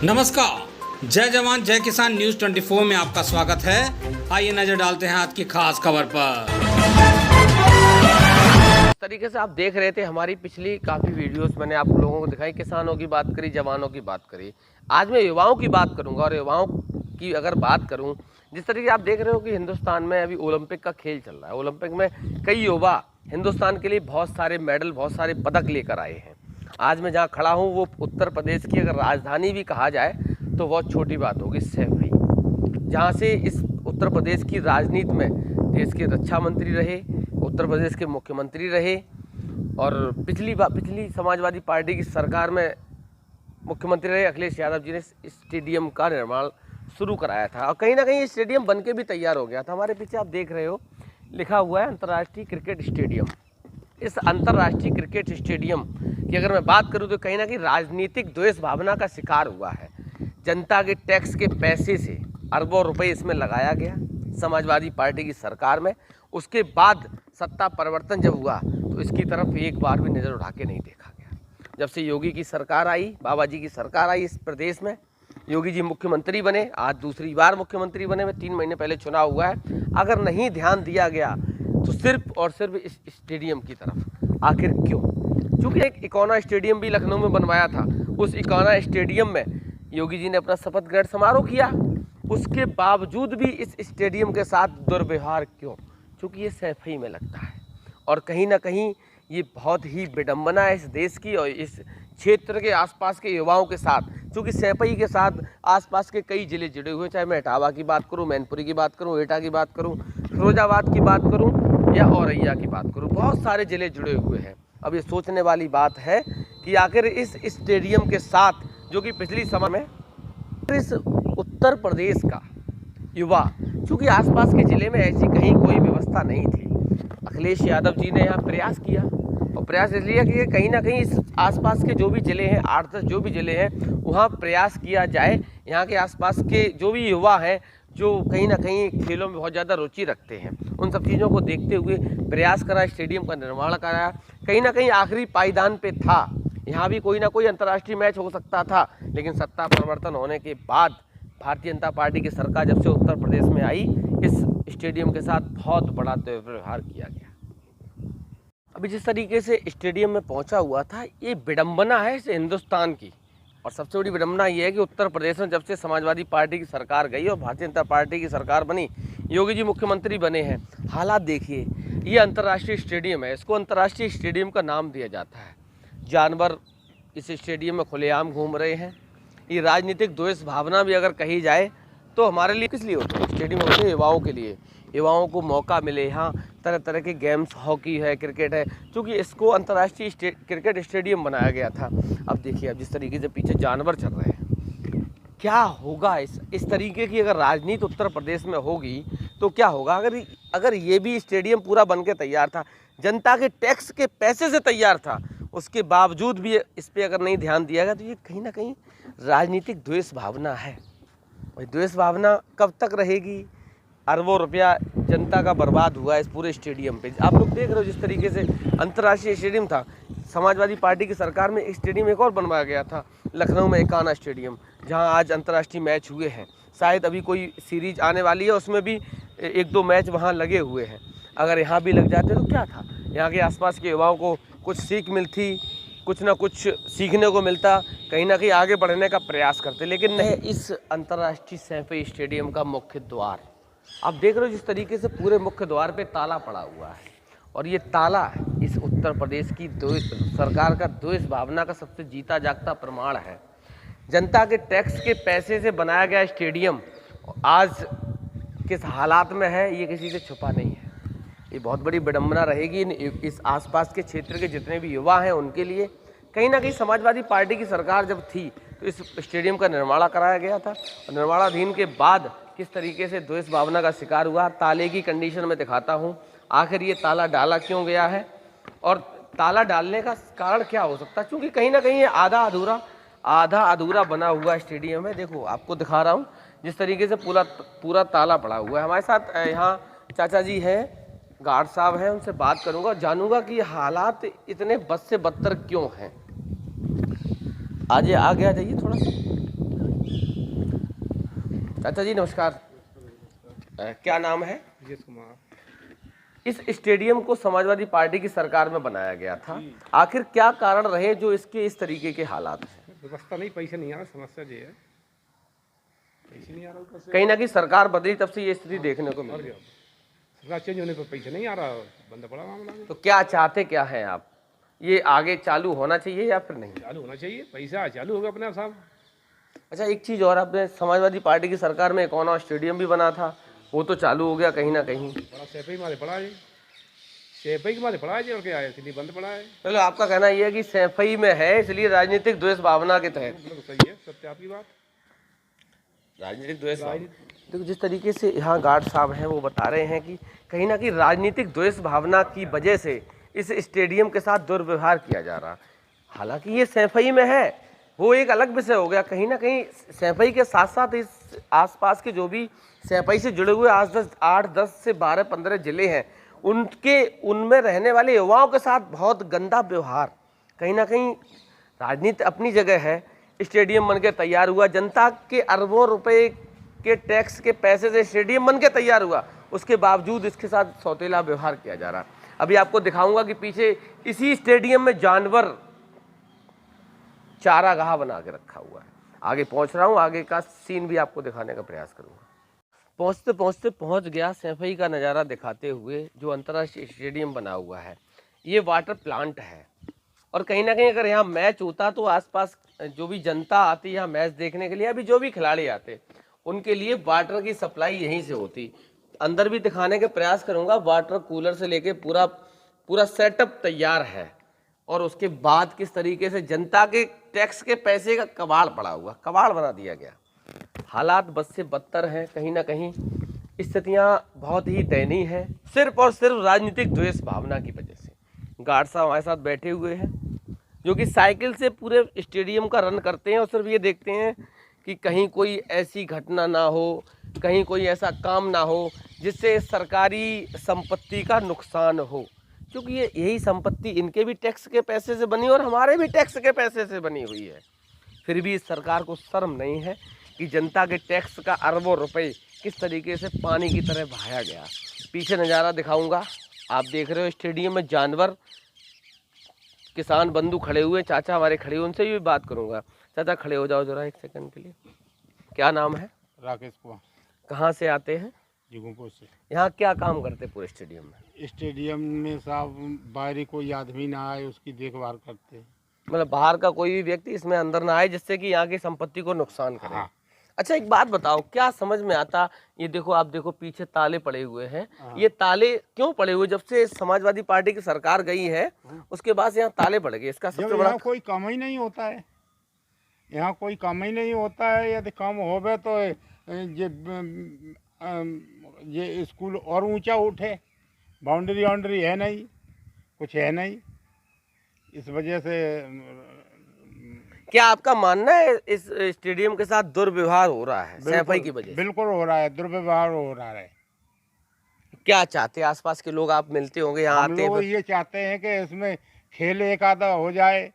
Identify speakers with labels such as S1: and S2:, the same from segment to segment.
S1: नमस्कार, जय जवान जय किसान न्यूज़ 24 में आपका स्वागत है। आइए नजर डालते हैं आज की खास खबर पर।
S2: इस तरीके से आप देख रहे थे हमारी पिछली काफ़ी वीडियोस मैंने आप लोगों को दिखाई, किसानों की बात करी, जवानों की बात करी। आज मैं युवाओं की बात करूंगा और युवाओं की अगर बात करूं, जिस तरीके आप देख रहे हो कि हिंदुस्तान में अभी ओलंपिक का खेल चल रहा है। ओलंपिक में कई युवा हिंदुस्तान के लिए बहुत सारे मेडल, बहुत सारे पदक लेकर आए हैं। आज मैं जहाँ खड़ा हूँ वो उत्तर प्रदेश की अगर राजधानी भी कहा जाए तो बहुत छोटी बात होगी, सैफई, जहाँ से इस उत्तर प्रदेश की राजनीति में देश के रक्षा मंत्री रहे, उत्तर प्रदेश के मुख्यमंत्री रहे और पिछली समाजवादी पार्टी की सरकार में मुख्यमंत्री रहे अखिलेश यादव जी ने स्टेडियम का निर्माण शुरू कराया था और कहीं ना कहीं स्टेडियम बन के भी तैयार हो गया था। हमारे पीछे आप देख रहे हो लिखा हुआ है अंतर्राष्ट्रीय क्रिकेट स्टेडियम। इस अंतर्राष्ट्रीय क्रिकेट स्टेडियम की अगर मैं बात करूं तो कहीं ना कहीं राजनीतिक द्वेष भावना का शिकार हुआ है। जनता के टैक्स के पैसे से अरबों रुपए इसमें लगाया गया समाजवादी पार्टी की सरकार में। उसके बाद सत्ता परिवर्तन जब हुआ तो इसकी तरफ एक बार भी नज़र उठा के नहीं देखा गया। जब से योगी की सरकार आई, बाबा जी की सरकार आई इस प्रदेश में, योगी जी मुख्यमंत्री बने, आज दूसरी बार मुख्यमंत्री बने, 3 महीने पहले चुनाव हुआ है। अगर नहीं ध्यान दिया गया तो सिर्फ और सिर्फ इस स्टेडियम की तरफ। आखिर क्यों? चूँकि एक इकोना स्टेडियम भी लखनऊ में बनवाया था, उस इकोना स्टेडियम में योगी जी ने अपना शपथ ग्रहण समारोह किया, उसके बावजूद भी इस स्टेडियम के साथ दुर्व्यवहार क्यों? चूँकि ये सैफई में लगता है और कहीं ना कहीं ये बहुत ही विडंबना है इस देश की और इस क्षेत्र के आसपास के युवाओं के साथ। चूँकि सैफई के साथ आसपास के कई ज़िले जुड़े हुए हैं, चाहे मैं इटावा की बात करूँ, मैनपुरी की बात करूँ, एटा की बात करूँ, फिरोजाबाद की बात करूँ या औरैया की बात करूँ, बहुत सारे ज़िले जुड़े हुए हैं। अब ये सोचने वाली बात है कि आखिर इस स्टेडियम के साथ जो कि पिछली समय में इस उत्तर प्रदेश का युवा, चूँकि आसपास के ज़िले में ऐसी कहीं कोई व्यवस्था नहीं थी, अखिलेश यादव जी ने यहाँ प्रयास किया और प्रयास इसलिए कि कहीं ना कहीं इस आसपास के जो भी ज़िले हैं, 8-10 जो भी ज़िले हैं, वहाँ प्रयास किया जाए। यहाँ के आसपास के जो भी युवा हैं जो कहीं ना कहीं खेलों में बहुत ज़्यादा रुचि रखते हैं, उन सब चीज़ों को देखते हुए प्रयास करा, स्टेडियम का निर्माण कराया। कहीं ना कहीं आखिरी पायदान पे था, यहाँ भी कोई ना कोई अंतर्राष्ट्रीय मैच हो सकता था, लेकिन सत्ता परिवर्तन होने के बाद भारतीय जनता पार्टी की सरकार जब से उत्तर प्रदेश में आई, इस स्टेडियम के साथ बहुत बड़ा दुर्व्यवहार किया गया। अभी जिस तरीके से स्टेडियम में पहुंचा हुआ था, ये विडंबना है इस हिंदुस्तान की। और सबसे बड़ी विडंबना ये है कि उत्तर प्रदेश में जब से समाजवादी पार्टी की सरकार गई और भारतीय जनता पार्टी की सरकार बनी, योगी जी मुख्यमंत्री बने हैं, हालात देखिए। ये अंतर्राष्ट्रीय स्टेडियम है, इसको अंतर्राष्ट्रीय स्टेडियम का नाम दिया जाता है। जानवर इस स्टेडियम में खुलेआम घूम रहे हैं। ये राजनीतिक द्वेष भावना भी अगर कही जाए तो हमारे लिए किस लिए होता है? स्टेडियम होते हैं युवाओं के लिए, युवाओं को मौका मिले, यहाँ तरह तरह के गेम्स, हॉकी है, क्रिकेट है, क्योंकि इसको अंतर्राष्ट्रीय क्रिकेट स्टेडियम बनाया गया था। अब देखिए, अब जिस तरीके से पीछे जानवर चल रहे हैं, क्या होगा इस तरीके की अगर राजनीति उत्तर प्रदेश में होगी तो क्या होगा? अगर ये भी स्टेडियम पूरा बन के तैयार था, जनता के टैक्स के पैसे से तैयार था, उसके बावजूद भी इस पर अगर नहीं ध्यान दिया गया तो ये कहीं ना कहीं राजनीतिक द्वेष भावना है। और द्वेष भावना कब तक रहेगी? अरबों रुपया जनता का बर्बाद हुआ इस पूरे स्टेडियम पे। आप लोग देख रहे हो जिस तरीके से अंतर्राष्ट्रीय स्टेडियम था, समाजवादी पार्टी की सरकार में एक स्टेडियम एक और बनवाया गया था, लखनऊ में इकाना स्टेडियम, जहां आज अंतर्राष्ट्रीय मैच हुए हैं। शायद अभी कोई सीरीज आने वाली है, उसमें भी 1-2 मैच वहाँ लगे हुए हैं। अगर यहाँ भी लग जाते तो क्या था? यहाँ के आसपास के युवाओं को कुछ सीख मिलती, कुछ ना कुछ सीखने को मिलता, कहीं ना कहीं आगे बढ़ने का प्रयास करते। लेकिन नहीं, इस अंतर्राष्ट्रीय सैफई स्टेडियम का मुख्य द्वार आप देख रहे हो जिस तरीके से पूरे मुख्य द्वार पे ताला पड़ा हुआ है और ये ताला इस उत्तर प्रदेश की सरकार का द्वेष भावना का सबसे जीता जागता प्रमाण है। जनता के टैक्स के पैसे से बनाया गया स्टेडियम आज किस हालात में है ये किसी से छुपा नहीं है। ये बहुत बड़ी विडंबना रहेगी इस आसपास के क्षेत्र के जितने भी युवा हैं उनके लिए। कहीं ना कहीं समाजवादी पार्टी की सरकार जब थी तो इस स्टेडियम का निर्माण कराया गया था और निर्माणाधीन के बाद किस तरीके से द्वेष भावना का शिकार हुआ, ताले की कंडीशन में दिखाता हूँ। आखिर ये ताला डाला क्यों गया है और ताला डालने का कारण क्या हो सकता है? क्योंकि कहीं ना कहीं ये आधा अधूरा बना हुआ स्टेडियम है। देखो, आपको दिखा रहा हूँ जिस तरीके से पूरा ताला पड़ा हुआ है। हमारे साथ यहाँ चाचा जी हैं, गार्ड साहब हैं, उनसे बात करूँगा, जानूंगा कि हालात इतने बद से बदतर क्यों हैं। आगे आ जाइए थोड़ा सा। चाचा जी नमस्कार। क्या नाम है?
S3: विजय कुमार।
S2: इस स्टेडियम को समाजवादी पार्टी की सरकार में बनाया गया था, आखिर क्या कारण रहे जो इसके इस तरीके के हालात हैं?
S3: व्यवस्था नहीं, पैसे नहीं आ रहा, समस्या ये है, पैसे नहीं आ रहा ऊपर से।
S2: कहीं ना कहीं सरकार बदली तब से ये स्थिति देखने को मिली।
S3: सरकार चेंज होने पर पैसे नहीं आ रहा, बंद पड़ा मामला।
S2: तो क्या चाहते क्या हैं आप? ये आगे चालू होना चाहिए या फिर नहीं?
S3: चालू होना चाहिए, पैसा चालू होगा अपने आप साहब।
S2: अच्छा एक चीज़ और, आपने समाजवादी पार्टी की सरकार में एक और स्टेडियम भी बना था, वो तो चालू हो गया कहीं ना कहीं।
S3: बड़ा सैफई मारे पड़ा है, सैफई के मारे पड़ा है जी, और क्या है, इसलिए बंद पड़ा है।
S2: चलो आपका कहना ये है कि सैफई में है इसलिए राजनीतिक द्वेष भावना के तहत।
S3: तो सही है, सत्य आपकी बात।
S2: राजनीतिक द्वेष देखो जिस तरीके से यहाँ गार्ड साहब हैं वो बता रहे हैं कि कहीं ना कहीं राजनीतिक द्वेष भावना की वजह से इस स्टेडियम के साथ दुर्व्यवहार किया जा रहा। हालांकि ये सैफई में है, वो एक अलग विषय हो गया। कहीं ना कहीं सैफई के साथ साथ इस आसपास के जो भी सैफई से जुड़े हुए 8, 10 से 12, 15 जिले हैं, उनमें रहने वाले युवाओं के साथ बहुत गंदा व्यवहार। कहीं ना कहीं राजनीति अपनी जगह है, स्टेडियम बन के तैयार हुआ, जनता के अरबों रुपए के टैक्स के पैसे से स्टेडियम बन के तैयार हुआ, उसके बावजूद इसके साथ सौतेला व्यवहार किया जा रहा। अभी आपको दिखाऊंगा कि पीछे इसी स्टेडियम में जानवर चारागाह बना के रखा हुआ है। आगे पहुंच रहा हूं, आगे का सीन भी आपको दिखाने का प्रयास करूंगा। पहुंचते पहुंचते पहुंच गया सैफई का नज़ारा दिखाते हुए जो अंतर्राष्ट्रीय स्टेडियम बना हुआ है। ये वाटर प्लांट है और कहीं ना कहीं अगर यहाँ मैच होता तो आसपास जो भी जनता आती है यहाँ मैच देखने के लिए, अभी जो भी खिलाड़ी आते उनके लिए वाटर की सप्लाई यहीं से होती। अंदर भी दिखाने के प्रयास करूँगा, वाटर कूलर से लेके पूरा सेटअप तैयार है। और उसके बाद किस तरीके से जनता के टैक्स के पैसे का कबाड़ पड़ा हुआ, कबाड़ बना दिया गया। हालात बद से बदतर हैं, कहीं ना कहीं स्थितियां बहुत ही दयनीय हैं, सिर्फ और सिर्फ राजनीतिक द्वेष भावना की वजह से। गार्ड साहब हमारे साथ बैठे हुए हैं जो कि साइकिल से पूरे स्टेडियम का रन करते हैं और सिर्फ ये देखते हैं कि कहीं कोई ऐसी घटना ना हो, कहीं कोई ऐसा काम ना हो जिससे सरकारी संपत्ति का नुकसान हो, क्योंकि यही संपत्ति इनके भी टैक्स के पैसे से बनी और हमारे भी टैक्स के पैसे से बनी हुई है। फिर भी इस सरकार को शर्म नहीं है कि जनता के टैक्स का अरबों रुपए किस तरीके से पानी की तरह बहाया गया। पीछे नज़ारा दिखाऊंगा, आप देख रहे हो स्टेडियम में जानवर, किसान बंधु खड़े हुए, चाचा हमारे खड़े हुए, उनसे भी बात करूंगा। चाचा खड़े हो जाओ जरा एक सेकंड के लिए। क्या नाम है?
S3: राकेश कुमार।
S2: कहाँ से आते हैं?
S3: जुगुमपुर से।
S2: यहाँ क्या काम करते हैं पूरे स्टेडियम में?
S3: स्टेडियम में साहब बाहरी कोई आदमी ना आए उसकी देखभाल करते हैं।
S2: मतलब बाहर का कोई भी व्यक्ति इसमें अंदर ना आए जिससे कि यहाँ की संपत्ति को नुकसान करे।
S3: हाँ।
S2: अच्छा एक बात बताओ, क्या समझ में आता, ये देखो आप देखो पीछे ताले पड़े हुए हैं, ये ताले क्यों पड़े हुए? जब से समाजवादी पार्टी की सरकार गई है उसके बाद से यहाँ ताले पड़ गए, इसका सबसे बड़ा
S3: कोई काम ही नहीं होता है, यहाँ कोई काम ही नहीं होता है। यदि काम होवे तो ये स्कूल और ऊंचा उठे, बाउंड्री है नहीं, कुछ है नहीं, इस वजह से।
S2: क्या आपका मानना है इस स्टेडियम के साथ दुर्व्यवहार हो रहा है सैफई की वजह से?
S3: बिल्कुल हो रहा है, दुर्व्यवहार हो रहा है।
S2: क्या चाहते हैं आसपास के लोग? आप मिलते होंगे यहाँ आते हैं?
S3: ये चाहते हैं कि इसमें खेल एक आधा हो जाए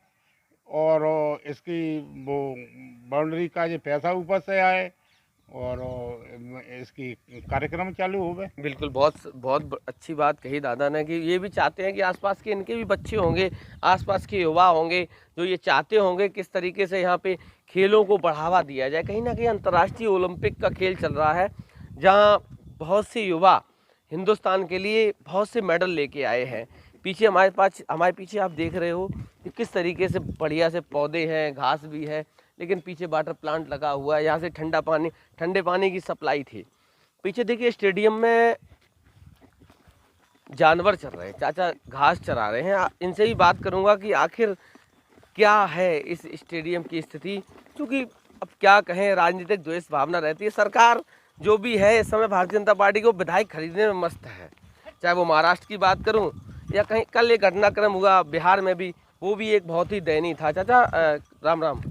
S3: और इसकी वो बाउंड्री का जो पैसा ऊपर से आए और इसकी कार्यक्रम चालू हो गए।
S2: बिल्कुल, बहुत अच्छी बात कही दादा ने कि ये भी चाहते हैं कि आसपास के इनके भी बच्चे होंगे, आसपास के युवा होंगे जो ये चाहते होंगे किस तरीके से यहाँ पे खेलों को बढ़ावा दिया जाए। कहीं ना कहीं अंतर्राष्ट्रीय ओलंपिक का खेल चल रहा है जहाँ बहुत से युवा हिंदुस्तान के लिए बहुत से मेडल लेके आए हैं। पीछे हमारे पीछे आप देख रहे हो कि किस तरीके से बढ़िया से पौधे हैं, घास भी है, लेकिन पीछे वाटर प्लांट लगा हुआ है, यहाँ से ठंडे पानी की सप्लाई थी। पीछे देखिए स्टेडियम में जानवर चर रहे हैं, चाचा घास चरा रहे हैं। इनसे भी बात करूंगा कि आखिर क्या है इस स्टेडियम की स्थिति, क्योंकि अब क्या कहें, राजनीतिक द्वेष भावना रहती है। सरकार जो भी है इस समय भारतीय जनता पार्टी को विधायक खरीदने में मस्त है, चाहे वो महाराष्ट्र की बात करूं या कहीं कल एक घटनाक्रम हुआ बिहार में भी, वो भी एक बहुत ही दयनीय था। चाचा राम राम,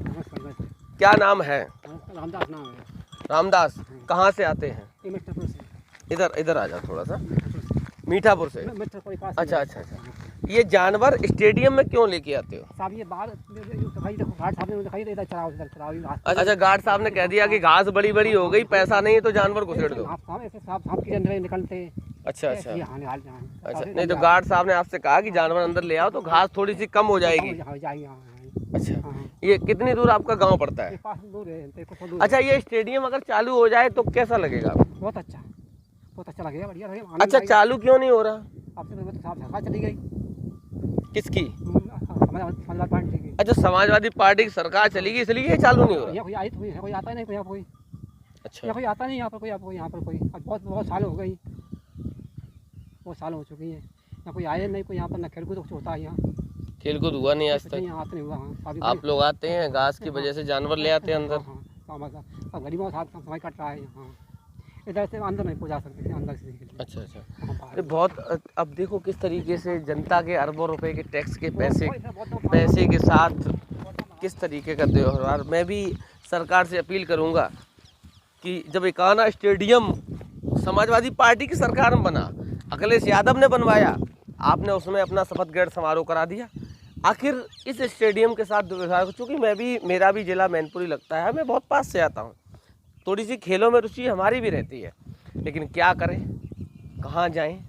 S2: क्या नाम है?
S4: रामदास नाम है।
S2: रामदास, कहाँ से आते हैं?
S4: मीठापुर से।
S2: इधर आ जाओ थोड़ा सा। मीठापुर से?
S4: मीठापुर के पास।
S2: अच्छा। ये जानवर स्टेडियम में क्यों लेके आते हो?
S4: साहब ये बाहर दिखाई, देखो घाट साहब ने दिखाई, इधर चराओ, इधर चराओ, ये घास।
S2: अच्छा, गार्ड साहब ने कह दिया कि घास बड़ी बड़ी हो गई, पैसा नहीं है तो जानवर को छेड़ दो।
S4: साहब ऐसे सांप के अंदर निकलते।
S2: अच्छा अच्छा
S4: ये हाल हाल जहाँ।
S2: अच्छा, नहीं तो गार्ड साहब ने आपसे कहा कि जानवर अंदर ले आओ तो घास थोड़ी सी कम हो जाएगी।
S4: हो जाएगी, हाँ।
S2: अच्छा,
S4: हाँ।
S2: ये कितनी दूर आपका गांव पड़ता है?
S4: ये पास दूर है, देखो तो दूर।
S2: अच्छा, ये स्टेडियम अगर चालू हो जाए तो कैसा लगेगा?
S4: बहुत अच्छा लगेगा, बढ़िया लगेगा, आनंद
S2: अच्छा,
S4: आएगा।
S2: चालू क्यों नहीं हो रहा?
S4: आपसे तो साहब सरकार चली गई,
S2: किसकी?
S4: समाजवादी पार्टी की।
S2: अच्छा, समाजवादी पार्टी की सरकार चली गई इसलिए ये चालू नहीं हो रहा।
S4: यहाँ कोई आई तो कोई आता ही नहीं, कोई यहाँ कोई,
S2: अच्छा,
S4: यहाँ कोई आता नहीं, यहाँ पर कोई, आपको यहाँ पर कोई, अब बहुत साल हो गई, बहुत साल हो चुकी है, यहाँ कोई आए नहीं, कोई यहाँ पर ना खेल कूद कुछ होता है, यहाँ
S2: खेलकूद हुआ नहीं आज तक।
S4: यहाँ आता नहीं हुआ। हाँ,
S2: आप लोग आते हैं, घास की वजह से जानवर ले आते हैं अंदर।
S4: सब गरीबों के साथ समय कट रहा है यहाँ, इधर से अंदर नहीं पहुँचा सकते, अंदर से निकल।
S2: अच्छा अच्छा,
S4: हाँ, बाहर।
S2: अरे बहुत, अब देखो किस तरीके से जनता के अरबों रुपए के टैक्स के पैसे के साथ किस तरीके का त्यौहार। मैं भी सरकार से अपील करूंगा कि जब एकाना स्टेडियम समाजवादी पार्टी की सरकार में बना, अखिलेश यादव ने बनवाया, आपने उसमें अपना शपथ ग्रहण समारोह करा दिया, आखिर इस स्टेडियम के साथ दुर्व्यवहार। चूँकि मेरा भी जिला मैनपुरी लगता है, मैं बहुत पास से आता हूँ, थोड़ी सी खेलों में रुचि हमारी भी रहती है, लेकिन क्या करें, कहाँ जाएं।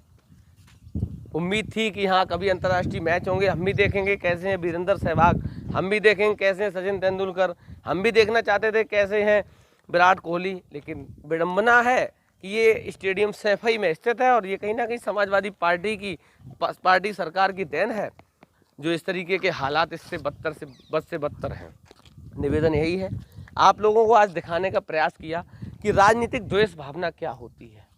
S2: उम्मीद थी कि हाँ कभी अंतर्राष्ट्रीय मैच होंगे, हम भी देखेंगे कैसे हैं वीरेंद्र सहवाग, हम भी देखेंगे कैसे हैं सचिन तेंदुलकर, हम भी देखना चाहते थे कैसे हैं विराट कोहली। लेकिन विडंबना है कि ये स्टेडियम सैफई में स्थित है और ये कहीं ना कहीं समाजवादी पार्टी सरकार की देन है, जो इस तरीके के हालात इससे बद से बदतर हैं। निवेदन यही है, आप लोगों को आज दिखाने का प्रयास किया कि राजनीतिक द्वेष भावना क्या होती है।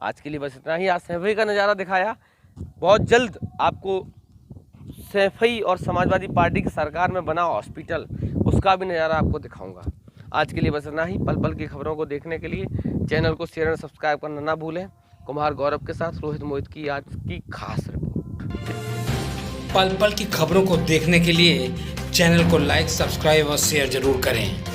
S2: आज के लिए बस इतना ही। आज सैफई का नज़ारा दिखाया, बहुत जल्द आपको सैफई और समाजवादी पार्टी की सरकार में बना हॉस्पिटल, उसका भी नज़ारा आपको दिखाऊंगा। आज के लिए बस इतना ही। पल पल की खबरों को देखने के लिए चैनल को शेयर और सब्सक्राइब करना ना भूलें। कुमार गौरव के साथ रोहित मोहित की आज की खास रिपोर्ट।
S1: पल पल की खबरों को देखने के लिए चैनल को लाइक, सब्सक्राइब और शेयर जरूर करें।